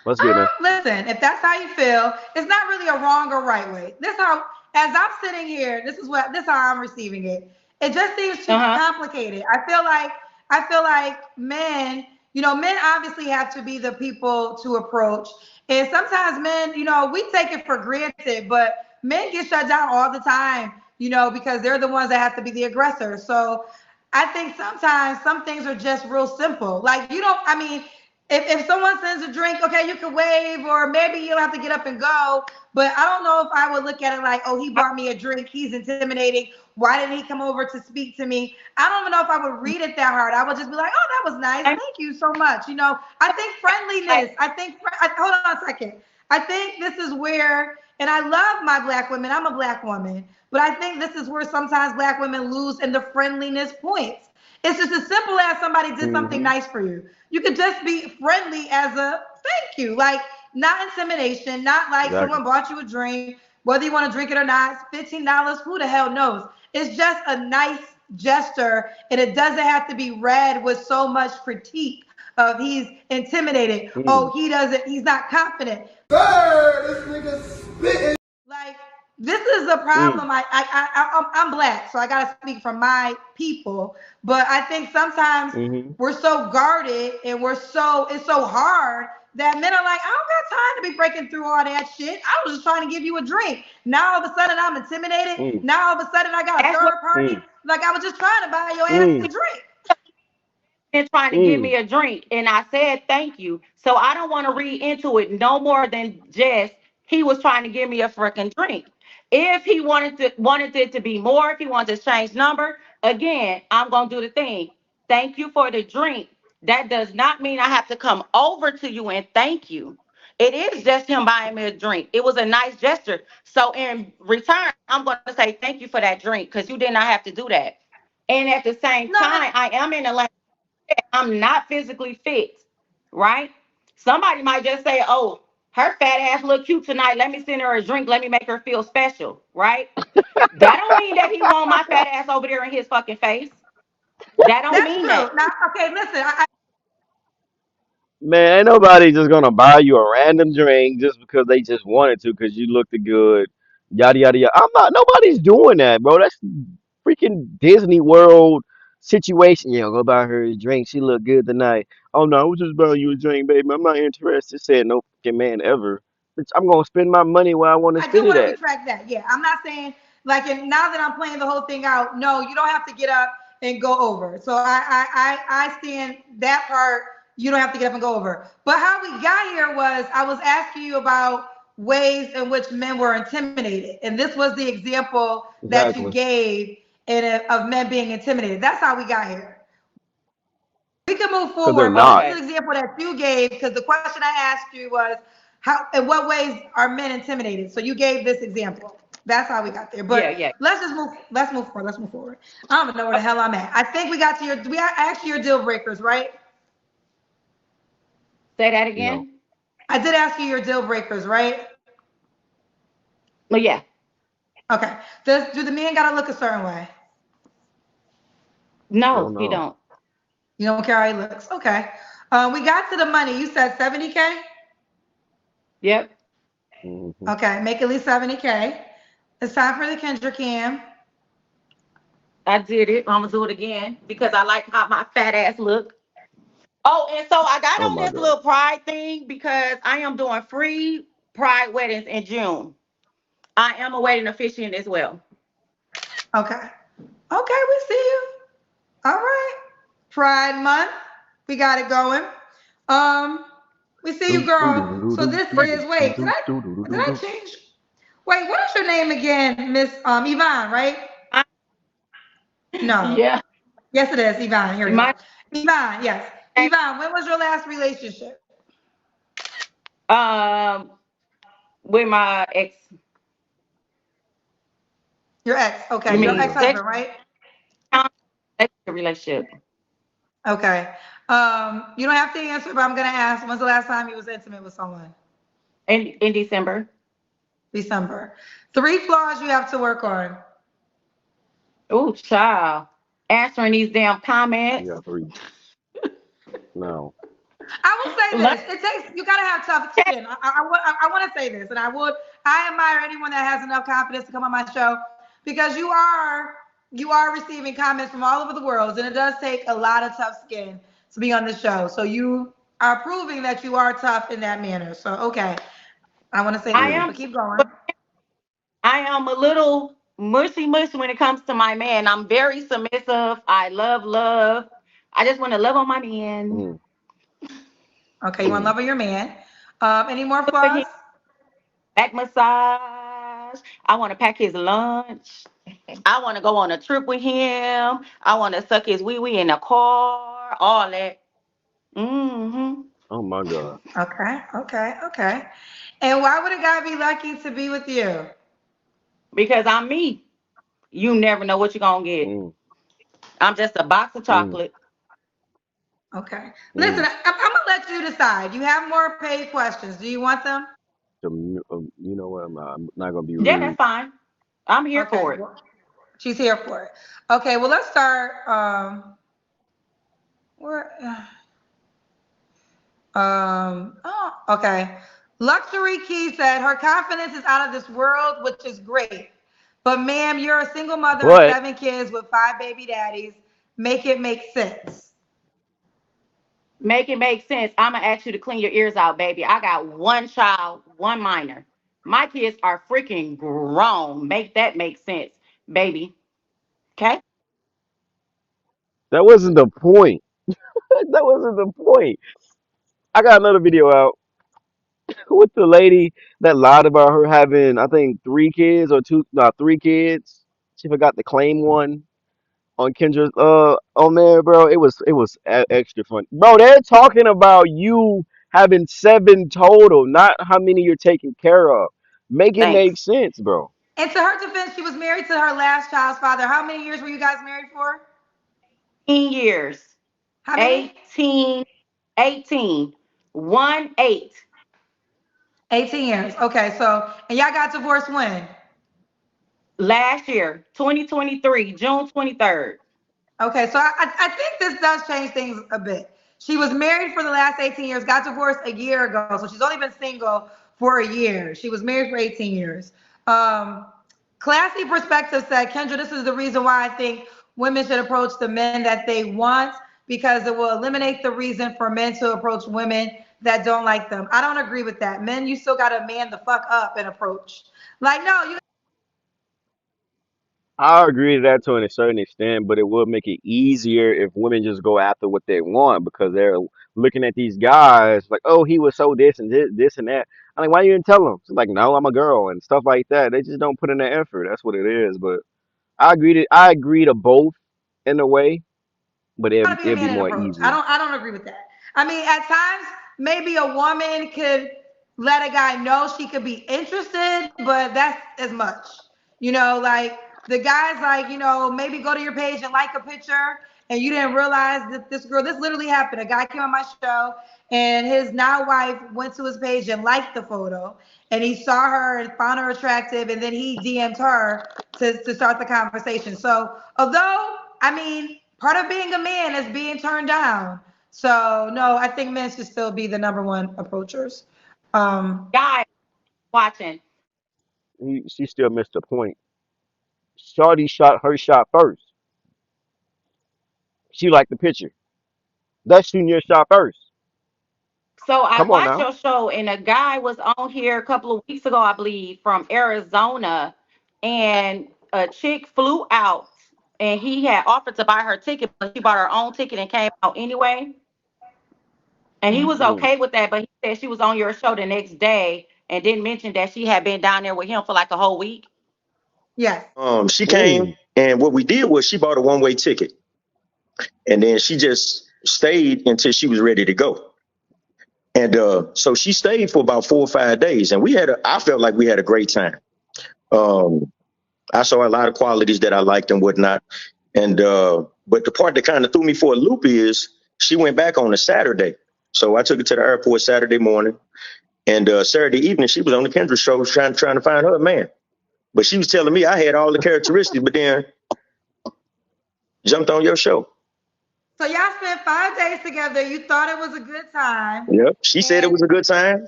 [SPEAKER 4] Let's get in.
[SPEAKER 2] Listen, if that's how you feel, it's not really a wrong or right way. This how, as I'm sitting here, this is how I'm receiving it. It just seems too
[SPEAKER 1] Uh-huh.
[SPEAKER 2] complicated. I feel like men, men obviously have to be the people to approach. And sometimes men, we take it for granted, but men get shut down all the time, because they're the ones that have to be the aggressor. So I think sometimes some things are just real simple. Like I mean, if someone sends a drink, okay, you can wave, or maybe you don't have to get up and go. But I don't know if I would look at it like, oh, he brought me a drink, he's intimidating. Why didn't he come over to speak to me? I don't even know if I would read it that hard. I would just be like, oh, that was nice.
[SPEAKER 1] And
[SPEAKER 2] Thank you so much. I think friendliness,
[SPEAKER 1] like,
[SPEAKER 2] hold on a second. I think this is where, and I love my black women, I'm a black woman, but I think this is where sometimes black women lose in the friendliness points. It's just as simple as somebody did something
[SPEAKER 4] Hmm.
[SPEAKER 2] nice for you. You could just be friendly as a thank you, like not intimidation, not like
[SPEAKER 4] Exactly.
[SPEAKER 2] someone bought you a drink, whether you want to drink it or not. It's $15. Who the hell knows? It's just a nice gesture, and it doesn't have to be read with so much critique of he's intimidated.
[SPEAKER 4] Mm.
[SPEAKER 2] Oh, he's not confident. Like this is a
[SPEAKER 4] Mm.
[SPEAKER 2] problem. I'm black, so I gotta speak from my people. But I think sometimes
[SPEAKER 4] Hmm.
[SPEAKER 2] we're so guarded and it's so hard that men are like, I don't got time to be breaking through all that shit. I was just trying to give you a drink. Now all of a sudden I'm intimidated.
[SPEAKER 4] Mm.
[SPEAKER 2] Now all of a sudden I got a
[SPEAKER 1] that's what
[SPEAKER 2] third party.
[SPEAKER 4] Mm.
[SPEAKER 2] Like I was just trying to buy your ass a
[SPEAKER 4] Mm.
[SPEAKER 2] drink.
[SPEAKER 1] been trying to give
[SPEAKER 4] Mm.
[SPEAKER 1] me a drink and I said thank you. So I don't want to read into it no more than just he was trying to give me a freaking drink. If he wanted it to be more, if he wanted to change number, again, I'm gonna do the thing. Thank you for the drink. That does not mean I have to come over to you and thank you. It is just him buying me a drink. It was a nice gesture. So in return, I'm gonna say thank you for that drink because you did not have to do that. And at the same
[SPEAKER 2] No,
[SPEAKER 1] time, I am in a I'm not physically fit, right? Somebody might just say, "Oh, her fat ass look cute tonight. Let me send her a drink. Let me make her feel special," right? That don't mean that he want my fat ass over there in his fucking face. That don't
[SPEAKER 2] that's
[SPEAKER 1] mean
[SPEAKER 2] true.
[SPEAKER 1] that.
[SPEAKER 2] Now, okay, listen.
[SPEAKER 4] Man, ain't nobody just gonna buy you a random drink just because they just wanted to because you looked good. Yada yada yada. I'm not. Nobody's doing that, bro. That's freaking Disney World situation. Yeah, go buy her a drink. She look good tonight. Oh no, I was just buying you a drink, baby. I'm not interested. Said no fucking man ever. I'm gonna spend my money where I want to
[SPEAKER 2] I do
[SPEAKER 4] spend it
[SPEAKER 2] want to
[SPEAKER 4] at.
[SPEAKER 2] retract that. Yeah, I'm not saying like, and now that I'm playing the whole thing out, no, you don't have to get up and go over. So I stand that part. You don't have to get up and go over. But how we got here was I was asking you about ways in which men were intimidated, and this was the example that you
[SPEAKER 4] Exactly.
[SPEAKER 2] gave of men being intimidated. That's how we got here. We can move
[SPEAKER 4] Because they're
[SPEAKER 2] forward, but this
[SPEAKER 4] not.
[SPEAKER 2] is
[SPEAKER 1] Okay.
[SPEAKER 2] an example that you gave because the question I asked you was how, in what ways are men intimidated? So you gave this example. That's how we got there.
[SPEAKER 1] Yeah,
[SPEAKER 2] But
[SPEAKER 1] yeah.
[SPEAKER 2] let's just move. Let's move forward. Let's move forward. I don't even know where the hell I'm at. I think we got to your. We asked you your deal breakers, right?
[SPEAKER 1] Say that
[SPEAKER 4] No.
[SPEAKER 1] again.
[SPEAKER 2] I did ask you your deal breakers, right?
[SPEAKER 1] But yeah.
[SPEAKER 2] Okay. Do the men gotta look a certain way?
[SPEAKER 4] Hell
[SPEAKER 1] No, he
[SPEAKER 4] no.
[SPEAKER 1] don't.
[SPEAKER 2] You don't care how he looks. Okay. We got to the money. You said 70K.
[SPEAKER 1] Yep.
[SPEAKER 4] Hmm.
[SPEAKER 2] Okay. Make at least 70K. It's time for the Kendra Cam.
[SPEAKER 1] I did it. I'm gonna do it again because I like how my fat ass look. Oh, and so I got
[SPEAKER 4] Oh
[SPEAKER 1] on
[SPEAKER 4] my
[SPEAKER 1] this
[SPEAKER 4] god.
[SPEAKER 1] little pride thing because I am doing free pride weddings in June. I am a wedding officiant as well.
[SPEAKER 2] Okay. Okay, we see you. All right. Pride Month. We got it going. Um, we see you,
[SPEAKER 4] Do, do, do,
[SPEAKER 2] girl.
[SPEAKER 4] do,
[SPEAKER 2] So
[SPEAKER 4] do,
[SPEAKER 2] this
[SPEAKER 4] do,
[SPEAKER 2] is
[SPEAKER 4] do,
[SPEAKER 2] wait,
[SPEAKER 4] do, do, do, do,
[SPEAKER 2] did
[SPEAKER 4] do,
[SPEAKER 2] I
[SPEAKER 4] do.
[SPEAKER 2] change? Wait, what is your name again, Miss Yvonne? Right?
[SPEAKER 1] I,
[SPEAKER 2] No.
[SPEAKER 1] yeah.
[SPEAKER 2] Yes, it is Yvonne. Here we go.
[SPEAKER 1] My
[SPEAKER 2] Yvonne. Yes, Yvonne. When was your last relationship?
[SPEAKER 1] um with my ex.
[SPEAKER 2] Your ex.
[SPEAKER 1] You
[SPEAKER 2] Okay,
[SPEAKER 4] Oh
[SPEAKER 2] your
[SPEAKER 4] my
[SPEAKER 1] mean
[SPEAKER 4] God.
[SPEAKER 2] ex-husband,
[SPEAKER 1] sex
[SPEAKER 2] right?
[SPEAKER 1] relationship?
[SPEAKER 2] Okay. You don't have to answer, but I'm gonna ask. When's the last time you was intimate with someone?
[SPEAKER 1] In December.
[SPEAKER 2] December. Three flaws you have to work on.
[SPEAKER 1] Oh, child. Answering these damn
[SPEAKER 4] You
[SPEAKER 1] comments.
[SPEAKER 4] got three. No.
[SPEAKER 2] I will say
[SPEAKER 1] Look,
[SPEAKER 2] this: it takes you gotta have tough skin. I want to say this, and I admire anyone that has enough confidence to come on my show because you are receiving comments from all over the world, and it does take a lot of tough skin to be on the show. So you are proving that you are tough in that manner. So okay, I want to say
[SPEAKER 1] I
[SPEAKER 2] that,
[SPEAKER 4] Mm.
[SPEAKER 1] am
[SPEAKER 2] but keep going.
[SPEAKER 1] but I am a little mushy when it comes to my man. I'm very submissive. I love. I just want to love on my man.
[SPEAKER 4] Mm.
[SPEAKER 2] Okay, you want
[SPEAKER 4] Mm.
[SPEAKER 2] love of your man. Any more
[SPEAKER 1] Cook for
[SPEAKER 2] flaws?
[SPEAKER 1] him, back massage. I want to pack his lunch. I want to go on a trip with him. I want to suck his wee wee in the car. All that. Mm-hmm.
[SPEAKER 4] Oh my God.
[SPEAKER 2] Okay, okay, okay. And why would a guy be lucky to be with you?
[SPEAKER 1] Because I'm me. You never know what you're gonna get.
[SPEAKER 4] Mm.
[SPEAKER 1] I'm just a box of
[SPEAKER 4] Mm.
[SPEAKER 1] chocolate.
[SPEAKER 2] Okay. Listen,
[SPEAKER 4] Mm.
[SPEAKER 2] I'm gonna let you decide. You have more paid questions. Do you want them?
[SPEAKER 4] You know what? I'm not gonna be
[SPEAKER 1] Yeah, that's
[SPEAKER 4] rude.
[SPEAKER 1] fine. I'm here
[SPEAKER 2] Okay.
[SPEAKER 1] for it.
[SPEAKER 2] Well, she's here for it. Okay. Well, let's start. Where? Oh, okay. Luxury Key said her confidence is out of this world, which is great. But ma'am, you're a single mother of
[SPEAKER 4] But
[SPEAKER 2] 7 kids with 5 baby daddies. Make it make sense.
[SPEAKER 1] Make it make sense. I'm gonna ask you to clean your ears out, baby. I got one child, one minor. My kids are freaking grown. Make that make sense, baby. Okay?
[SPEAKER 4] that wasn't the point. That wasn't the point. I got another video out with the lady that lied about her having, I think, three kids or two, no, three kids. She forgot to claim one on Kendra's. On there, bro. It was extra fun, bro. They're talking about you having seven total, not how many you're taking care of. Make it make
[SPEAKER 1] Thanks.
[SPEAKER 4] sense, bro.
[SPEAKER 2] And to her defense, she was married to her last child's father. How many years were you guys married for?
[SPEAKER 1] 18 years.
[SPEAKER 2] How many?
[SPEAKER 1] 18, 18. 1 8.
[SPEAKER 2] 18 years. Okay, so, and y'all got divorced when?
[SPEAKER 1] Last year, 2023, June 23rd.
[SPEAKER 2] Okay, so I think this does change things a bit. She was married for the last 18 years, got divorced a year ago. So she's only been single for a year. She was married for 18 years. Um, Classy Perspective said, Kendra, this is the reason why I think women should approach the men that they want because it will eliminate the reason for men to approach women that don't like them. I don't agree with that. Men, you still got to man the fuck up and approach. Like, no, you
[SPEAKER 4] I agree to that to a certain extent, but it would make it easier if women just go after what they want because they're looking at these guys like, oh, he was so this and this and that. I'm like, why you didn't tell them? She's like, no, I'm a girl and stuff like that. They just don't put in the effort. That's what it is. But I agree to both in a way, but
[SPEAKER 2] gotta be a
[SPEAKER 4] it'd be
[SPEAKER 2] man and
[SPEAKER 4] more
[SPEAKER 2] approach.
[SPEAKER 4] easier.
[SPEAKER 2] I don't agree with that. I mean, at times maybe a woman could let a guy know she could be interested, but that's as much. Like the guys like, maybe go to your page and like a picture and you didn't realize that this literally happened. A guy came on my show and his now wife went to his page and liked the photo and he saw her and found her attractive and then he DM'd her to start the conversation. So although, I mean, part of being a man is being turned down. So no, I think men should still be the number one approachers.
[SPEAKER 1] Guys watching.
[SPEAKER 4] She still missed the point. Shorty shot her shot first. She liked the picture. That's shooting your shot first.
[SPEAKER 1] So I
[SPEAKER 4] Come on
[SPEAKER 1] watched
[SPEAKER 4] now.
[SPEAKER 1] your show, and a guy was on here a couple of weeks ago, I believe, from Arizona, and a chick flew out, and he had offered to buy her ticket, but she bought her own ticket and came out anyway. And he was
[SPEAKER 4] Mm,
[SPEAKER 1] okay with that, but he said she was on your show the next day and didn't mention that she had been down there with him for like a whole week.
[SPEAKER 2] Yes.
[SPEAKER 5] She came
[SPEAKER 4] mm,
[SPEAKER 5] and what we did was she bought a one-way ticket and then she just stayed until she was ready to go. And so she stayed for about 4 or 5 days, and I felt like we had a great time. Um, I saw a lot of qualities that I liked and whatnot. And but the part that kind of threw me for a loop is she went back on a Saturday. So I took her to the airport Saturday morning, and Saturday evening she was on the Kendra show trying to find her a man. But she was telling me I had all the characteristics, but then jumped on your show.
[SPEAKER 2] So y'all spent 5 days together. You thought it was a good time.
[SPEAKER 5] Yep. She said it
[SPEAKER 2] And
[SPEAKER 5] was a good time.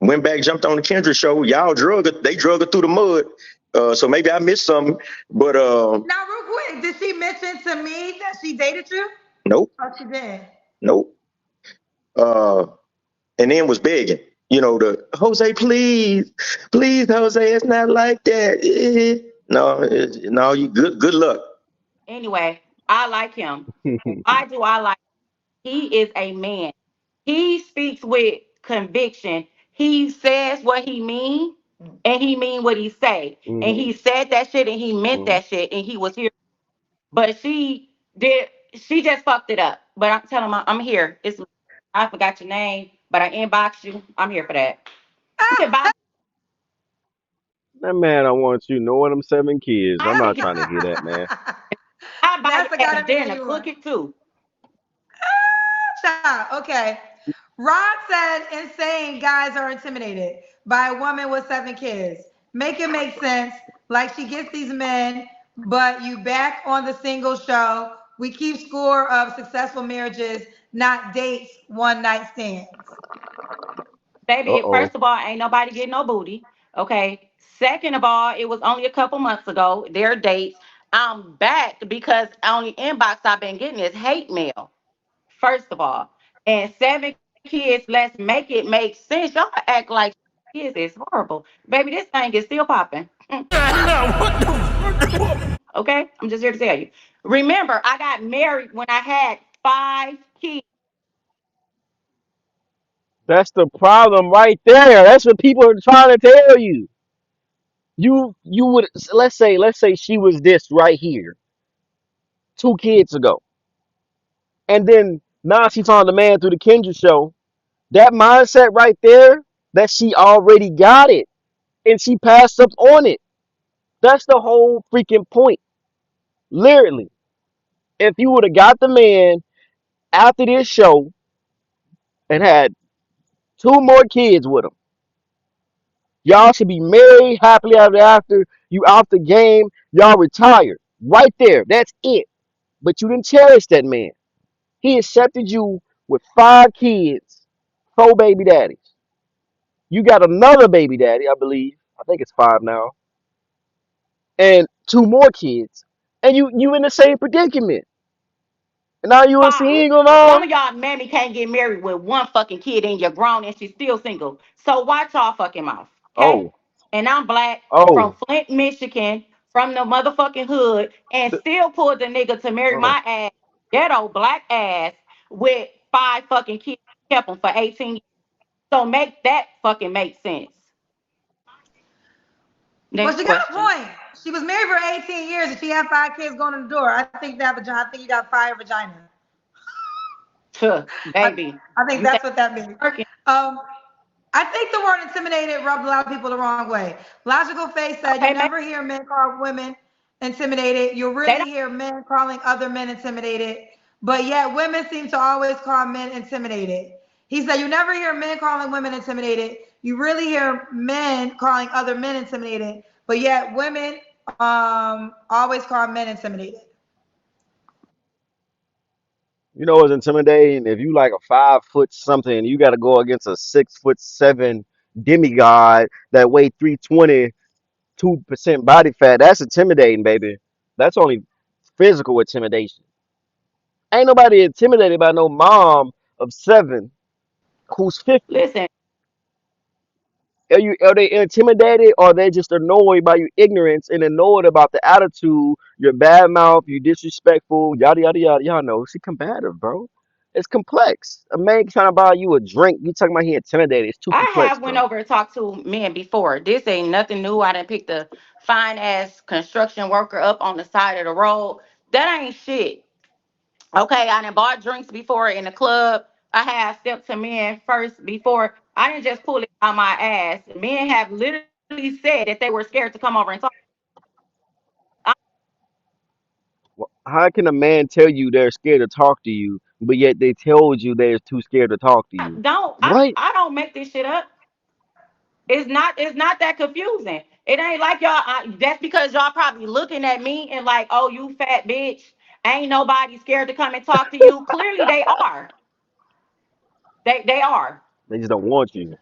[SPEAKER 5] Went back, jumped on the Kendra show. Y'all drug her. They drug her through the mud. So maybe I missed something, but
[SPEAKER 2] now, real quick, did she mention to me that she dated you?
[SPEAKER 5] nope,
[SPEAKER 2] Oh, she did.
[SPEAKER 5] nope. Uh, and then was begging. The Jose, please, please, Jose, it's not like that. No, no, you good luck.
[SPEAKER 1] Anyway, I like him. Why do I like him? He is a man. He speaks with conviction. He says what he mean and he mean what he say. And
[SPEAKER 4] mm,
[SPEAKER 1] he said that shit and he meant
[SPEAKER 4] mm.
[SPEAKER 1] that shit and he was here. But she just fucked it up. But I'm telling him I'm here. I forgot your name, but I inboxed you. I'm here for that. You can buy
[SPEAKER 4] That man, I want you knowing them 7 kids.
[SPEAKER 1] I
[SPEAKER 4] I'm
[SPEAKER 1] can
[SPEAKER 4] not
[SPEAKER 1] get
[SPEAKER 4] trying to hear that, man.
[SPEAKER 1] I buy
[SPEAKER 2] That's
[SPEAKER 1] your
[SPEAKER 2] the kind
[SPEAKER 1] ass
[SPEAKER 2] of man
[SPEAKER 1] dinner,
[SPEAKER 2] you
[SPEAKER 1] cook
[SPEAKER 2] want.
[SPEAKER 1] it too.
[SPEAKER 2] Child, okay. Rod said insane guys are intimidated by a woman with 7 kids. Make it make sense. Like she gets these men, but you back on the single show. We keep score of successful marriages, not dates, one night stands.
[SPEAKER 1] Baby,
[SPEAKER 4] Uh-oh.
[SPEAKER 1] first of all, ain't nobody getting no booty. Okay. Second of all, it was only a couple months ago, their dates. I'm back because only inbox I've been getting is hate mail. First of all. And 7 kids, let's make it make sense. Y'all act like kids is horrible. Baby, this thing is still popping. Okay? I'm just here to tell you. Remember, I got married when I had 5 kids.
[SPEAKER 4] That's the problem right there. That's what people are trying to tell you. You would let's say she was this right here 2 kids ago, and then now she found the man through the Kendra show. That mindset right there, that she already got it, and she passed up on it. That's the whole freaking point. Literally, if you would have got the man after this show and had 2 more kids with him, y'all should be married happily ever after. You out the game, y'all retired right there. That's it. But you didn't cherish that man. He accepted you with 5 kids, 4 baby daddies. You got another baby daddy, I believe. I think it's 5 now, and 2 more kids, and you in the same predicament. And now you a
[SPEAKER 1] 5.
[SPEAKER 4] single
[SPEAKER 1] Some
[SPEAKER 4] now.
[SPEAKER 1] of y'all mammy can't get married with one fucking kid and you're grown and she's still single. So watch y'all fucking mouth. Okay?
[SPEAKER 4] Oh,
[SPEAKER 1] And I'm black from
[SPEAKER 4] oh,
[SPEAKER 1] Flint, Michigan, from the motherfucking hood, and
[SPEAKER 4] th-
[SPEAKER 1] still pulled the nigga to marry
[SPEAKER 4] uh,
[SPEAKER 1] my ass, ghetto black ass, with 5 fucking kids, kept them for 18 years. So make that fucking make sense.
[SPEAKER 2] Well,
[SPEAKER 1] Next
[SPEAKER 2] she got a
[SPEAKER 1] question.
[SPEAKER 2] point. She was married for 18 years and she had 5 kids going in the door. I think that vagina. I think you got fire vagina.
[SPEAKER 1] Tuh,
[SPEAKER 2] I,
[SPEAKER 1] baby.
[SPEAKER 2] I think
[SPEAKER 1] You think
[SPEAKER 2] that's what that means.
[SPEAKER 1] working?
[SPEAKER 2] Um, I think the word intimidated rubbed a lot of people the wrong way. Logical Face said, "You
[SPEAKER 1] Okay, maybe
[SPEAKER 2] never hear men call women intimidated. You'll
[SPEAKER 1] they
[SPEAKER 2] really
[SPEAKER 1] don't.
[SPEAKER 2] hear men calling other men intimidated, but yet women seem to always call men intimidated." He said, "You never hear men calling women intimidated. You really hear men calling other men intimidated, but yet women always call men intimidated."
[SPEAKER 4] you know what's intimidating? If you like a 5 foot something, and you got to go against a 6'7" demigod that weigh 320, 2% body fat. That's intimidating, baby. That's only physical intimidation. Ain't nobody intimidated by no mom of 7 who's 50.
[SPEAKER 1] Listen,
[SPEAKER 4] Are they intimidated, or are they just annoyed by your ignorance and annoyed about the attitude, your bad mouth, you disrespectful, yada yada yada. Y'all know she combative, bro. It's complex. A man trying to buy you a drink, you talking about he intimidated. It's too
[SPEAKER 1] I
[SPEAKER 4] complex,
[SPEAKER 1] have went
[SPEAKER 4] bro.
[SPEAKER 1] over and talked to men before. This ain't nothing new. I didn't pick the fine ass construction worker up on the side of the road. That ain't shit. Okay, I done bought drinks before in the club. I have stepped to men first before. I didn't just pull it out my ass. Men have literally said that they were scared to come over and talk.
[SPEAKER 4] How can a man tell you they're scared to talk to you, but yet they told you they're too scared to talk to
[SPEAKER 1] I
[SPEAKER 4] you?
[SPEAKER 1] don't I,
[SPEAKER 4] What?
[SPEAKER 1] I don't make this shit up. It's not that confusing. It ain't like y'all. That's because y'all probably looking at me and like, oh, you fat bitch. Ain't nobody scared to come and talk to you. Clearly, they are. They are.
[SPEAKER 4] They just don't want you.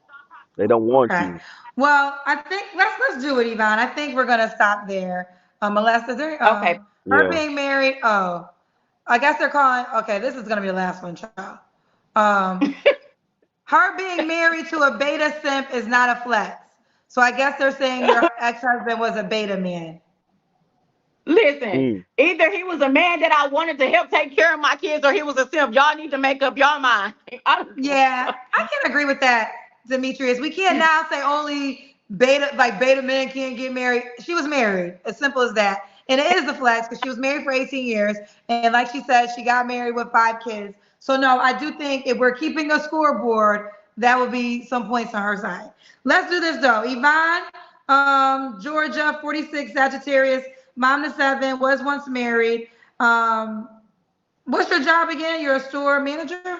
[SPEAKER 4] They don't want
[SPEAKER 2] Okay.
[SPEAKER 4] you.
[SPEAKER 2] Well, I think let's do it, Yvonne. I think we're gonna stop there. Molesta, there,
[SPEAKER 1] Okay.
[SPEAKER 2] her
[SPEAKER 4] Yeah.
[SPEAKER 2] being married. Oh, I guess they're calling. Okay, this is gonna be the last one, child. Um, her being married to a beta simp is not a flex. So I guess they're saying your ex-husband was a beta man.
[SPEAKER 1] Listen,
[SPEAKER 4] Mm.
[SPEAKER 1] either he was a man that I wanted to help take care of my kids, or he was a simp. Y'all need to make up your mind. I don't give a
[SPEAKER 2] Yeah,
[SPEAKER 1] fuck.
[SPEAKER 2] I can agree with that, Demetrius. We can't now say only beta men can't get married. She was married, as simple as that. And it is a flex because she was married for 18 years. And like she said, she got married with 5 kids. So no, I do think if we're keeping a scoreboard, that would be some points on her side. Let's do this though. Yvonne, Georgia, 46, Sagittarius, mom to 7, was once married. Um, what's your job again? You're a store manager?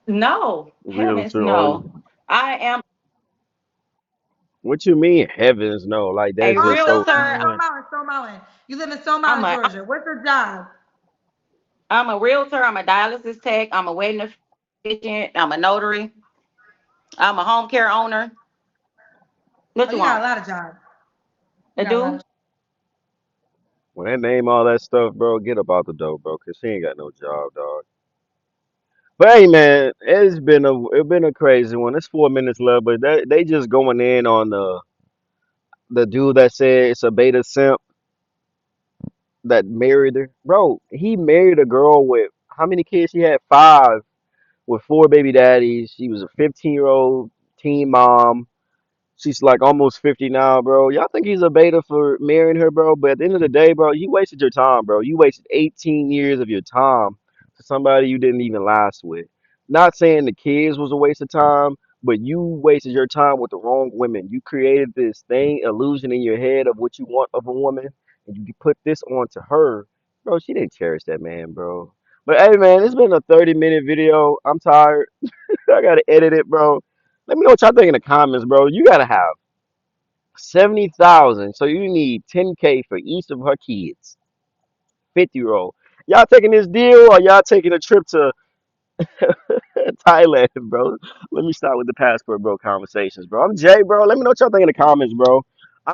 [SPEAKER 1] No, heavens
[SPEAKER 4] Realtor
[SPEAKER 1] no.
[SPEAKER 4] on.
[SPEAKER 1] I am
[SPEAKER 4] What you mean, heavens no? Like
[SPEAKER 1] a
[SPEAKER 4] that's
[SPEAKER 2] Oh,
[SPEAKER 4] just so.
[SPEAKER 2] Stone,
[SPEAKER 1] realtor.
[SPEAKER 2] Stone Mountain, Stone Mountain. You live in Stone
[SPEAKER 1] I'm
[SPEAKER 2] Mountain,
[SPEAKER 1] a
[SPEAKER 2] Georgia. What's your job?
[SPEAKER 1] I'm a realtor. I'm a dialysis tech. I'm a wedding officiant. I'm a notary. I'm a home care owner. What
[SPEAKER 2] Oh,
[SPEAKER 1] you
[SPEAKER 2] you got a
[SPEAKER 1] want?
[SPEAKER 2] lot of jobs. You
[SPEAKER 1] A
[SPEAKER 2] got a lot
[SPEAKER 1] do?
[SPEAKER 2] of.
[SPEAKER 4] When they name all that stuff, bro, get up out the door, bro, cause she ain't got no job, dog. But hey, man, it's been a crazy one. It's 4 minutes left, but they just going in on the dude that said it's a beta simp that married her, bro. He married a girl with how many kids? She had five with four baby daddies. She was a 15-year-old teen mom. She's like almost 50 now, bro. Y'all think he's a beta for marrying her, bro? But at the end of the day, bro, you wasted your time, bro. You wasted 18 years of your time for somebody you didn't even last with. Not saying the kids was a waste of time, but you wasted your time with the wrong women. You created this thing, illusion in your head of what you want of a woman, and you put this onto her. Bro, she didn't cherish that man, bro. But hey, man, it's been a 30-minute video. I'm tired. I gotta edit it, bro. Let me know what y'all think in the comments, bro. You gotta have 70,000, so you need 10K for each of her kids. 50-year-old. Y'all taking this deal or y'all taking a trip to Thailand, bro? Let me start with the passport, bro. Conversations, bro. I'm Jay, bro. Let me know what y'all think in the comments, bro.